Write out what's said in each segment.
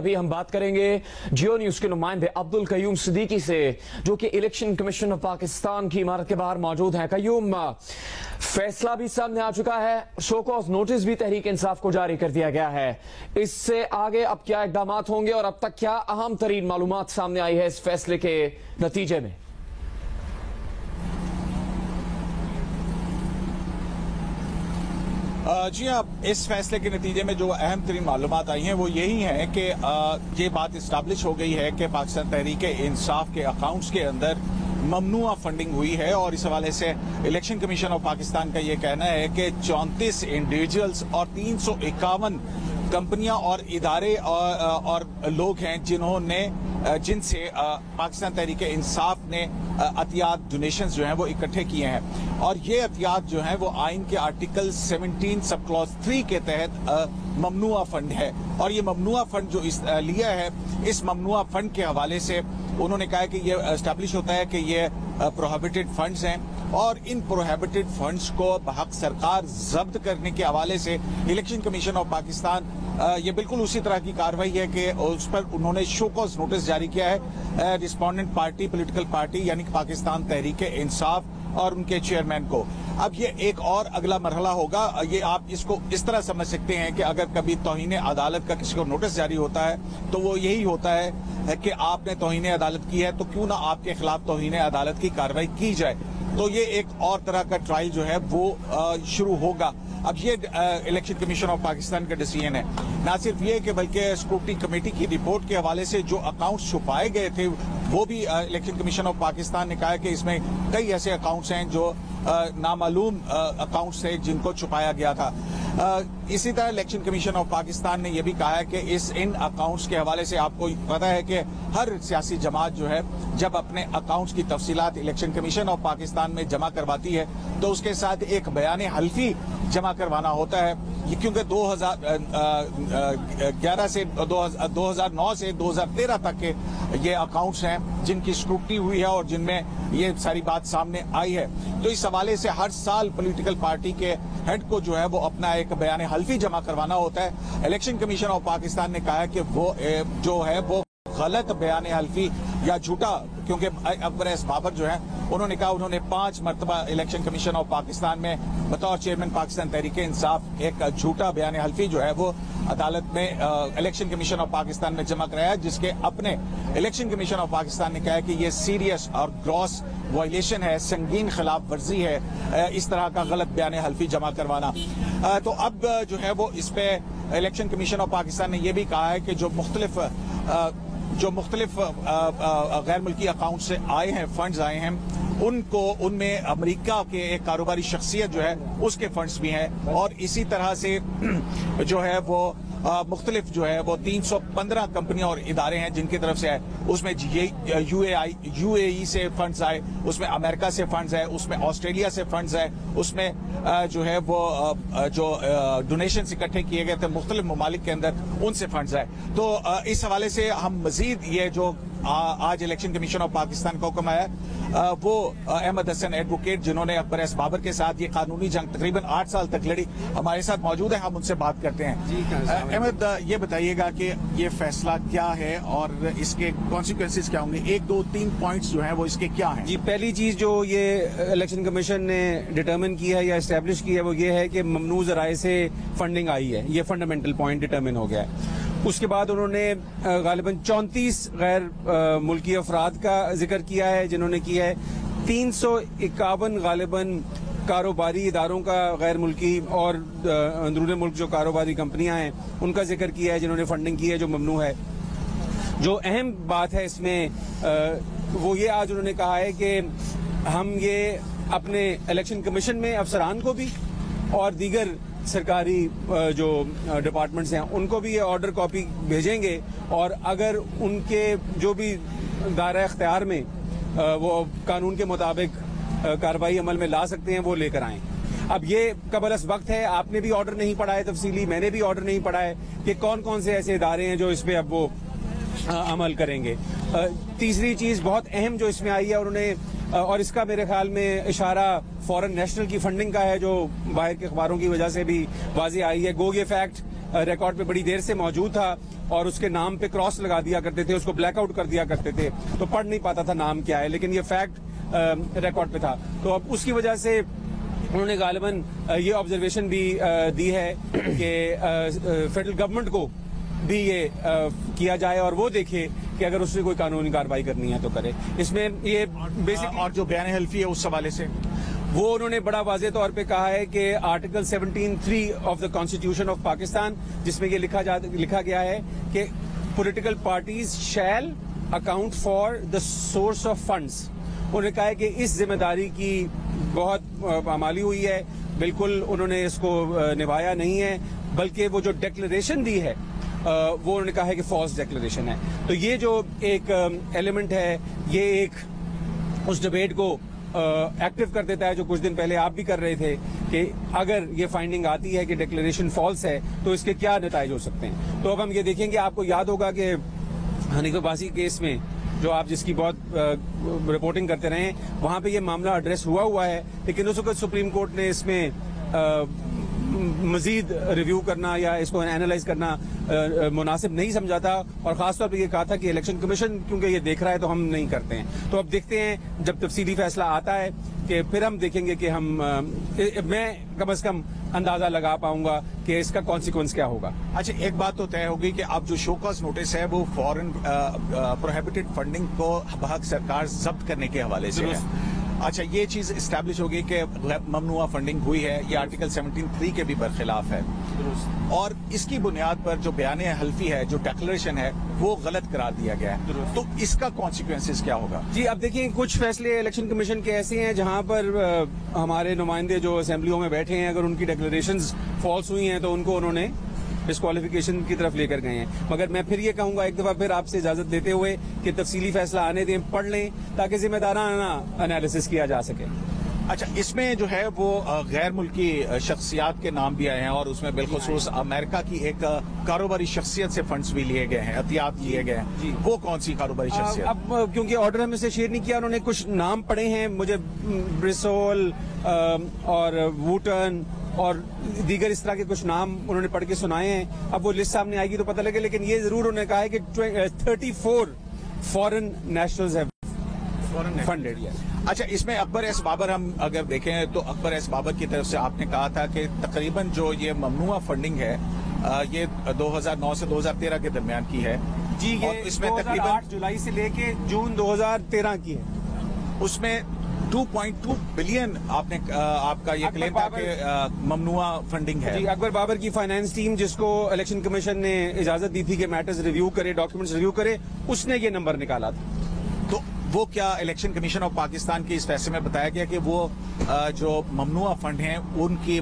अभी हम बात करेंगे जियो न्यूज के नुमाइंदे अब्दुल कयूम सिद्दीकी से, जो कि इलेक्शन कमीशन ऑफ पाकिस्तान की इमारत के बाहर मौजूद हैं। कयूम, फैसला भी सामने आ चुका है, शो कॉज नोटिस भी तहरीक इंसाफ को जारी कर दिया गया है। इससे आगे अब क्या इकदाम होंगे और अब तक क्या अहम तरीन मालूमात सामने आई है इस फैसले के नतीजे में? जी हाँ, इस फैसले के नतीजे में जो अहम तरीन मालूमात आई हैं वो यही है कि ये बात इस्टेब्लिश हो गई है कि पाकिस्तान तहरीक इंसाफ के अकाउंट्स के अंदर ममनुआ फंडिंग हुई है। और इस हवाले से इलेक्शन कमीशन ऑफ पाकिस्तान का ये कहना है कि 34 इंडिविजुअल्स और 351 कंपनियां और इदारे और लोग हैं जिनसे पाकिस्तान तहरीक इंसाफ ने अतियात डोनेशंस जो हैं वो इकट्ठे किए हैं। और ये अतियात जो हैं वो आइन के आर्टिकल 17 सब क्लॉज 3 के तहत ममनुआ फंड है। और ये ममनुआ फंड जो लिया है, इस ममनुआ फंड के हवाले से उन्होंने कहा है कि ये एस्टैब्लिश होता है कि ये प्रोहिबिटेड फंड्स हैं और इन प्रोहिबिटेड फंड्स को बहक सरकार जब्त करने के हवाले से इलेक्शन कमीशन ऑफ पाकिस्तान ये बिल्कुल उसी तरह की कार्रवाई है कि उस पर उन्होंने शो कॉज नोटिस जारी किया है रिस्पोंडेंट पार्टी, पॉलिटिकल पार्टी यानी कि पाकिस्तान तहरीक इंसाफ और उनके चेयरमैन को। अब ये एक और अगला मरहला होगा। ये आप इसको इस तरह समझ सकते हैं कि अगर कभी तौहीन अदालत का किसी को नोटिस जारी होता है तो वो यही होता है कि आपने तौहीन अदालत की है तो क्यों ना आपके खिलाफ तौहीन अदालत की कार्रवाई की जाए। तो ये एक और तरह का ट्रायल जो है वो शुरू होगा। अब ये इलेक्शन कमीशन ऑफ पाकिस्तान का डिसीजन है। ना सिर्फ ये कि बल्कि स्क्रूटनी कमेटी की रिपोर्ट के हवाले से जो अकाउंट्स छुपाए गए थे वो भी इलेक्शन कमीशन ऑफ पाकिस्तान ने कहा है कि इसमें कई ऐसे अकाउंट्स हैं जो नामालूम अकाउंट्स थे जिनको छुपाया गया था। इसी तरह इलेक्शन कमीशन ऑफ पाकिस्तान ने यह भी कहा है कि इन अकाउंट्स के हवाले से आपको पता है कि हर सियासी जमात जो है जब अपने अकाउंट्स की तफसीलात इलेक्शन कमीशन ऑफ पाकिस्तान में जमा करवाती है तो उसके साथ एक बयान हल्फी जमा करवाना होता है। क्योंकि 2011 से 2009 से 2013 तक के ये अकाउंट्स हैं जिनकी स्क्रूटनी हुई है और जिनमें ये सारी बात सामने आई है। तो इस हवाले से हर साल पॉलिटिकल पार्टी के हेड को जो है वो अपना एक बयान हल्फी जमा करवाना होता है। इलेक्शन कमीशन ऑफ पाकिस्तान ने कहा है कि वो जो है वो गलत बयान हल्फी या झूठा, क्योंकि अकबर एस बाबर जो है उन्होंने कहा उन्होंने 5 मरतबा इलेक्शन कमीशन ऑफ पाकिस्तान में बतौर चेयरमैन पाकिस्तान तहरीक इंसाफ एक झूठा बयान हल्फी जो है वो अदालत में इलेक्शन कमीशन ऑफ पाकिस्तान में जमा कराया, जिसके अपने इलेक्शन कमीशन ऑफ पाकिस्तान ने कहा है कि ये सीरियस और ग्रॉस वायलेशन है, संगीन खिलाफ वर्जी है इस तरह का गलत बयान हल्फी जमा करवाना। तो अब जो है वो इस पे इलेक्शन कमीशन ऑफ पाकिस्तान ने यह भी कहा है कि जो मुख्तलिफ गैर मुल्की अकाउंट से आए हैं, फंड्स आए हैं, उनमें अमेरिका के एक कारोबारी शख्सियत जो है उसके फंड्स भी हैं। और इसी तरह से जो है वो मुख्तलिफ जो है वो 315 कंपनियां और इदारे हैं जिनकी तरफ से आए। उसमें यूएई से फंड्स आए, उसमें अमेरिका से फंड्स आए, उसमें ऑस्ट्रेलिया से फंड्स आए, उसमें जो है वो जो डोनेशन इकट्ठे किए गए थे मुख्तलिफ ममालिक के अंदर उनसे फंड्स आए। तो इस हवाले से हम मजीद ये जो आज इलेक्शन कमीशन ऑफ पाकिस्तान का हुक्म आया वो अहमद हसन एडवोकेट जिन्होंने अकबर एस बाबर के साथ ये कानूनी जंग तकरीबन 8 साल तक लड़ी, हमारे साथ मौजूद है, हम उनसे बात करते हैं। अहमद, ये बताइएगा कि ये फैसला क्या है और इसके कॉन्सिक्वेंसेस क्या होंगे? 1, 2, 3 पॉइंट्स जो हैं वो इसके क्या हैं? जी, पहली चीज जो ये इलेक्शन कमीशन ने डिटर्मिन की है या एस्टेब्लिश की है वो ये है कि ममनू ज़राए से फंडिंग आई है। ये फंडामेंटल पॉइंट डिटर्मिन हो गया है। उसके बाद उन्होंने गालिबन 34 गैर मुल्की अफराद का जिक्र किया है जिन्होंने किया है। 351 गालिबन कारोबारी इदारों का गैर मुल्की और अंदरूनी मुल्क जो कारोबारी कंपनियां हैं उनका जिक्र किया है जिन्होंने फंडिंग की है जो ममनू है। जो अहम बात है इसमें वो ये आज उन्होंने कहा है कि हम ये अपने इलेक्शन कमीशन में अफसरान को भी और दीगर सरकारी जो डिपार्टमेंट्स हैं उनको भी ये ऑर्डर कॉपी भेजेंगे और अगर उनके जो भी दायरा इख्तियार में वो कानून के मुताबिक कार्रवाई अमल में ला सकते हैं वो लेकर आएं। अब ये कबल अस वक्त है, आपने भी ऑर्डर नहीं पढ़ा है तफसीली, मैंने भी ऑर्डर नहीं पढ़ा है कि कौन कौन से ऐसे इदारे हैं जो इस पे अब वो अमल करेंगे। तीसरी चीज बहुत अहम जो इसमें आई है उन्होंने, और इसका मेरे ख्याल में इशारा फॉरेन नेशनल की फंडिंग का है जो बाहर के अखबारों की वजह से भी वाज़ेह आई है। गो ये फैक्ट रिकॉर्ड पे बड़ी देर से मौजूद था और उसके नाम पे क्रॉस लगा दिया करते थे, उसको ब्लैक आउट कर दिया करते थे, तो पढ़ नहीं पाता था नाम क्या है, लेकिन ये फैक्ट रिकॉर्ड पे था। तो अब उसकी वजह से उन्होंने गालिबन ये ऑब्जर्वेशन भी दी है कि फेडरल गवर्नमेंट को भी ये किया जाए और वो देखे कि अगर उसने कोई कानूनी कार्रवाई करनी है तो करे। इसमें ये बेसिक और जो बयान हल्फी है उस हवाले से वो उन्होंने बड़ा वाज़ेह तौर पे कहा है कि article 17(3) of the constitution of Pakistan, जिसमें ये लिखा गया है कि political parties shall account for the source of funds. उन्होंने कहा है कि इस जिम्मेदारी की बहुत पामाली हुई है, बिल्कुल उन्होंने इसको निभाया नहीं है, बल्कि वो जो डिक्लेरेशन दी है वो उन्होंने कहा है कि फॉल्स डिक्लेरेशन है। तो ये जो एक एलिमेंट है, ये एक उस डिबेट को एक्टिव कर देता है जो कुछ दिन पहले आप भी कर रहे थे कि अगर ये फाइंडिंग आती है कि डिक्लेरेशन फॉल्स है तो इसके क्या नतीजे हो सकते हैं। तो अब हम ये देखेंगे, आपको याद होगा कि हनीफ अब्बासी केस में जो आप जिसकी बहुत रिपोर्टिंग करते रहे, वहां पे ये मामला एड्रेस हुआ है, लेकिन उस वक्त सुप्रीम कोर्ट ने इसमें मजीद रिव्यू करना या इसको एनालाइज करना मुनासिब नहीं समझा था और खासतौर पर यह कहा था कि इलेक्शन कमीशन क्योंकि ये देख रहा है तो हम नहीं करते हैं। तो अब देखते हैं जब तफसीली फैसला आता है कि फिर हम देखेंगे कि मैं कम से कम अंदाजा लगा पाऊंगा कि इसका कॉन्सिक्वेंस क्या होगा। अच्छा, एक बात तो तय होगी कि अब जो शोकॉज नोटिस है वो फॉरेन प्रोहिबिटेड फंडिंग को हक सरकार जब्त करने के हवाले से है। अच्छा, ये चीज इस्टेब्लिश होगी कि ममनुआ फंडिंग हुई है, ये आर्टिकल 17(3) के भी बरखिलाफ है और इसकी बुनियाद पर जो बयान हल्फी है, जो डिक्लेरेशन है, वो गलत करार दिया गया है। तो इसका कॉन्सिक्वेंसेस क्या होगा? जी, अब देखिए, कुछ फैसले इलेक्शन कमीशन के ऐसे हैं जहां पर हमारे नुमाइंदे जो असेंबलियों में बैठे हैं, अगर उनकी डिक्लेरेशंस फॉल्स हुई हैं तो उनको उन्होंने डिस्क्वालिफिकेशन की तरफ लेकर गए हैं। मगर मैं फिर ये कहूंगा एक दफा फिर आपसे इजाजत देते हुए कि तफसीली फैसला आने दें, पढ़ लें, ताकि जिम्मेदाराना एनालिसिस किया जा सके। अच्छा, इसमें जो है वो गैर मुल्की शख्सियात के नाम भी आए हैं और उसमें बिलखुसूस अमेरिका की एक कारोबारी शख्सियत से फंड्स भी लिए गए हैं, एहतियात लिए गए हैं। वो कौन सी कारोबारी शख्सियत? अब क्योंकि ऑर्डर हमें से शेयर नहीं किया, उन्होंने कुछ नाम पढ़े हैं, मुझे ब्रिसोल और वूटन और दीगर इस तरह के कुछ नाम उन्होंने पढ़ के सुनाए हैं। अब वो लिस्ट सामने आएगी तो पता लगे, लेकिन ये जरूर उन्होंने कहा है कि 34 फॉरेन नेशनल्स हैव फंडेड। अच्छा, इसमें अकबर एस बाबर हम अगर देखें तो अकबर एस बाबर की तरफ से आपने कहा था कि तकरीबन जो ये ममनुआ फंडिंग है ये 2009 से 2013 के दरमियान की है। जी, ये इसमें तकरीबन 8 जुलाई से लेके जून 2013 की है। उसमें 2.2 बिलियन आपका ये क्लेम था कि ममनुआ फंडिंग है। जी, अकबर बाबर की फाइनेंस टीम, जिसको इलेक्शन कमीशन ने इजाजत दी थी कि मैटर्स रिव्यू करे, डॉक्यूमेंट्स रिव्यू करे, उसने ये नंबर निकाला था। तो वो क्या इलेक्शन कमीशन ऑफ पाकिस्तान के इस फैसले में बताया गया कि वो जो ममनुआ फंड हैं उनकी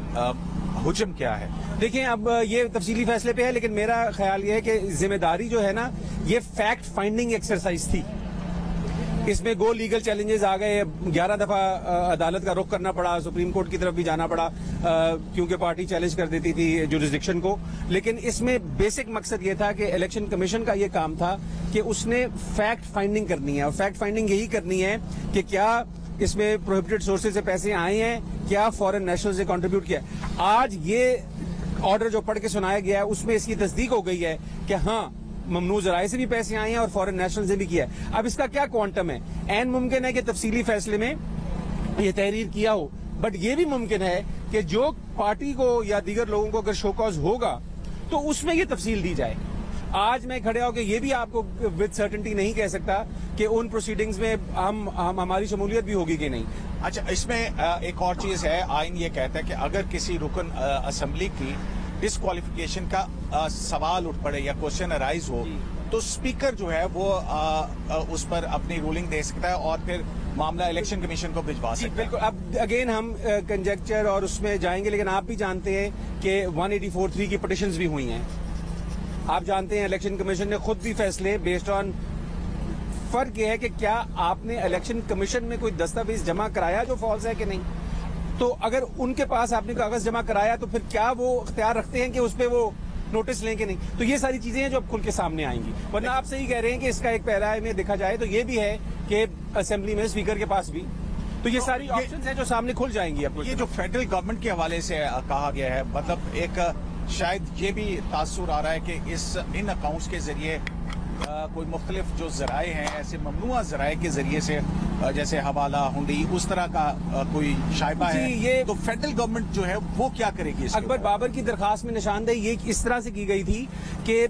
हुजम क्या है? देखिए, अब ये तफसीली फैसले पे है, लेकिन मेरा ख्याल ये है कि जिम्मेदारी जो है ना, ये फैक्ट फाइंडिंग एक्सरसाइज थी। इसमें गो लीगल चैलेंजेस आ गए, 11 दफा अदालत का रुख करना पड़ा, सुप्रीम कोर्ट की तरफ भी जाना पड़ा क्योंकि पार्टी चैलेंज कर देती थी जुरिस्डिक्शन को। लेकिन इसमें बेसिक मकसद ये था कि इलेक्शन कमीशन का ये काम था कि उसने फैक्ट फाइंडिंग करनी है और फैक्ट फाइंडिंग यही करनी है कि क्या इसमें प्रोहिबिटेड सोर्सेज से पैसे आए हैं, क्या फॉरेन नेशनल से कंट्रीब्यूट किया। आज ये ऑर्डर जो पढ़ के सुनाया गया है उसमें इसकी तस्दीक हो गई है कि हाँ, ममनू जराए से भी पैसे आए हैं और फॉरेन नेशनल से भी किया है। अब इसका क्या क्वांटम है? एन मुमकिन है कि तफसीली फैसले में ये तहरीर किया हो, बट ये भी मुमकिन है कि जो पार्टी को या दीगर लोगों को अगर शोकॉज होगा तो उसमें ये तफसील दी जाए। आज मैं खड़े होकर ये भी आपको विद सर्टेनिटी नहीं कह सकता कि उन प्रोसीडिंग्स में हमारी शमूलियत भी होगी कि नहीं। अच्छा, इसमें एक और चीज है, आइन ये कहता है कि अगर किसी रुकन असेंबली की डिस्क्वालिफिकेशन का सवाल उठ पड़े या क्वेश्चन अराइज हो तो स्पीकर जो है वो उस पर अपनी रूलिंग दे सकता है और फिर मामला इलेक्शन कमीशन को भिजवा सकता है। बिल्कुल। अब अगेन हम कंजेक्चर और उसमें जाएंगे, लेकिन आप भी जानते हैं कि 184(3) की पिटिशंस भी हुई हैं। आप जानते हैं इलेक्शन कमीशन ने खुद भी फैसले बेस्ड ऑन, फर्क यह है कि क्या आपने इलेक्शन कमीशन में कोई दस्तावेज जमा कराया जो फॉल्स है कि नहीं। तो अगर उनके पास आपने कागज जमा कराया तो फिर क्या वो इख्तियार रखते हैं कि उस पर वो नोटिस लें कि नहीं। तो ये सारी चीजें हैं जो अब खुल के सामने आएंगी। वरना आप सही कह रहे हैं कि इसका एक पैरा में देखा जाए तो ये भी है कि असेंबली में स्पीकर के पास भी, तो ये सारी ऑप्शंस हैं जो सामने खुल जाएंगी। अब ये जो फेडरल गवर्नमेंट के हवाले से कहा गया है, मतलब एक शायद ये भी तासुर आ रहा है कि इन अकाउंट्स के जरिए कोई मुख्तलिफ जो ज़राए हैं ऐसे ममनुआ ज़राए के जरिए से जैसे हवाला हुंडी उस तरह का कोई शायबा है ये तो फेडरल गवर्नमेंट जो है वो क्या करेगी इसके अकबर ऊपर? बाबर की दरखास्त में निशानदेही ये इस तरह से की गई थी कि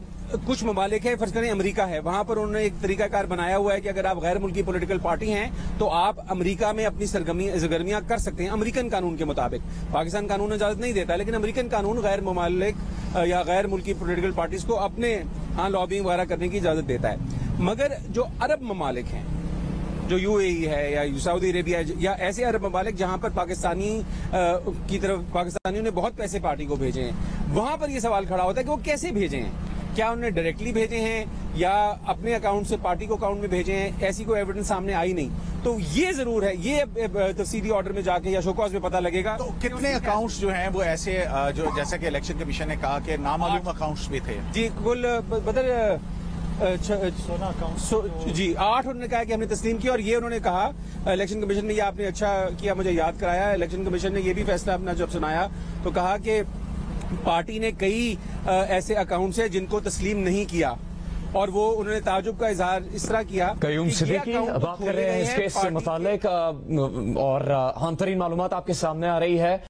कुछ ममालिक है, फर्ज करें अमेरिका है, वहां पर उन्होंने एक तरीकाकार बनाया हुआ है कि अगर आप गैर मुल्की पॉलिटिकल पार्टी हैं तो आप अमेरिका में अपनी सरगर्मियां कर सकते हैं अमेरिकन कानून के मुताबिक। पाकिस्तान कानून इजाजत नहीं देता, लेकिन अमेरिकन कानून गैर ममालिक या गैर मुल्की पॉलिटिकल पार्टीज को अपने लॉबिंग वगैरह करने की इजाजत देता है। मगर जो अरब ममालिक हैं, जो यूएई है या सऊदी अरेबिया या ऐसे अरब ममालिक जहां पर पाकिस्तानी की तरफ पाकिस्तानियों ने बहुत पैसे पार्टी को भेजे हैं, वहां पर यह सवाल खड़ा होता है कि वो कैसे भेजे हैं। क्या उन्होंने डायरेक्टली भेजे हैं या अपने अकाउंट से पार्टी को अकाउंट में भेजे हैं, ऐसी कोई एविडेंस सामने आई नहीं। तो ये जरूर है, ये तफसीली ऑर्डर में जाके या शोकॉज में पता लगेगा। तो कितने अकाउंट्स जो हैं वो ऐसे जो जैसा कि इलेक्शन कमीशन ने कहा कि नामालूम अकाउंट्स भी थे? जी कुल बदर 16 अकाउंट जी 8 उन्होंने कहा कि हमने तस्लीम किया। और ये उन्होंने कहा इलेक्शन कमीशन ने, ये आपने अच्छा किया मुझे याद कराया, इलेक्शन कमीशन ने ये भी फैसला अपना जब सुनाया तो कहा कि पार्टी ने कई ऐसे अकाउंट्स हैं जिनको तस्लीम नहीं किया, और वो उन्होंने ताजुब का इजहार इस तरह किया। कयूम सिद्दीकी बात कर रहे हैं इस केस से मुतालिक और अहम तरीन मालूमात आपके सामने आ रही है।